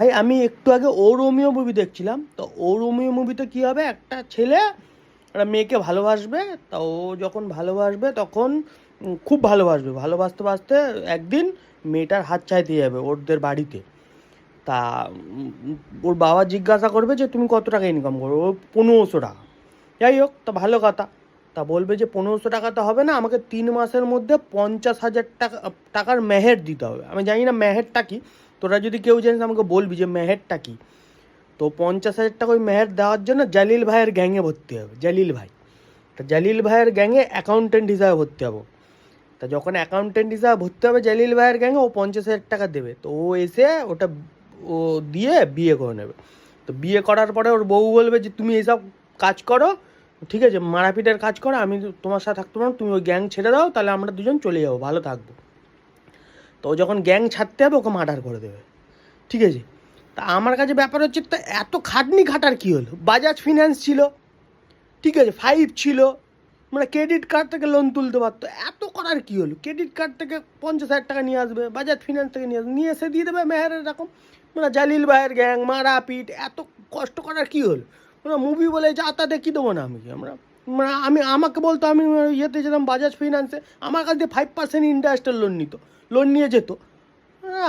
ভাই আমি একটু আগে ও রোমিও মুভি দেখছিলাম, তো ও রোমিও মুভিতে কী হবে, একটা ছেলে একটা মেয়েকে ভালোবাসবে। তা ও যখন ভালোবাসবে তখন খুব ভালোবাসবে, ভালোবাসতে বাসতে একদিন মেয়েটার হাত চাইতে যাবে ওদের বাড়িতে। তা ওর বাবা জিজ্ঞাসা করবে যে তুমি কত টাকা ইনকাম করো, ও 1500 টাকা। যাই হোক, তা ভালো কথা। তা বলবে যে 1500 টাকা তো হবে না, আমাকে 3 মাসের মধ্যে 50,000 টাকা টাকার মেহের দিতে হবে। আমি জানি না মেহেরটা কি, তোরা যদি কেউ জানিস আমাকে বলবি যে মেহেরটা কি। তো 50,000 টাকা ওই মেহের দেওয়ার জন্য জালিল ভাইয়ের গ্যাংয়ে ভর্তি হবে, জালিল ভাই। তা জালিল ভাইয়ের গ্যাংয়ে অ্যাকাউন্টেন্ট হিসাবে ভর্তি হবো। তা যখন অ্যাকাউন্টেন্ট হিসাবে ভর্তি হবে জালিল ভাইয়ের গ্যাংয়ে, ও 50,000 টাকা দেবে। তো ও এসে ওটা ও দিয়ে বিয়ে করে নেবে। তো বিয়ে করার পরে ওর বউ বলবে যে তুমি এইসব কাজ করো, ঠিক আছে, মারাপিটের কাজ করো, আমি তোমার সাথে থাকতে পারবো, তুমি ওই গ্যাং ছেড়ে দাও, তাহলে আমরা দুজন চলে যাবো, ভালো থাকবো। তো ও যখন গ্যাং ছাড়তে হবে ওকে মার্ডার করে দেবে, ঠিক আছে। তা আমার কাছে ব্যাপার হচ্ছে, তো এত খাটনি খাটার কী হলো? বাজাজ ফিনান্স ছিল, ঠিক আছে, 5 ছিল, মানে ক্রেডিট কার্ড থেকে লোন তুলতে পারতো। এত করার কী হলো? ক্রেডিট কার্ড থেকে 50,000 টাকা নিয়ে আসবে, বাজাজ ফিনান্স থেকে নিয়ে আসবে, নিয়ে এসে দিয়ে দেবে মেহের এরকম। মানে জালিল ভাইয়ের গ্যাং, মারাপিট, এত কষ্ট করার কী হলো? মানে মুভি বলে যা তা দেখি দেবো না আমি কি? আমরা মানে আমাকে বলতো, আমি ইয়েতে যেতাম বাজাজ ফিনান্সে, আমার কাছ দিয়ে 5% ইন্টারেস্টের লোন নিত, লোন নিয়ে যেত। না,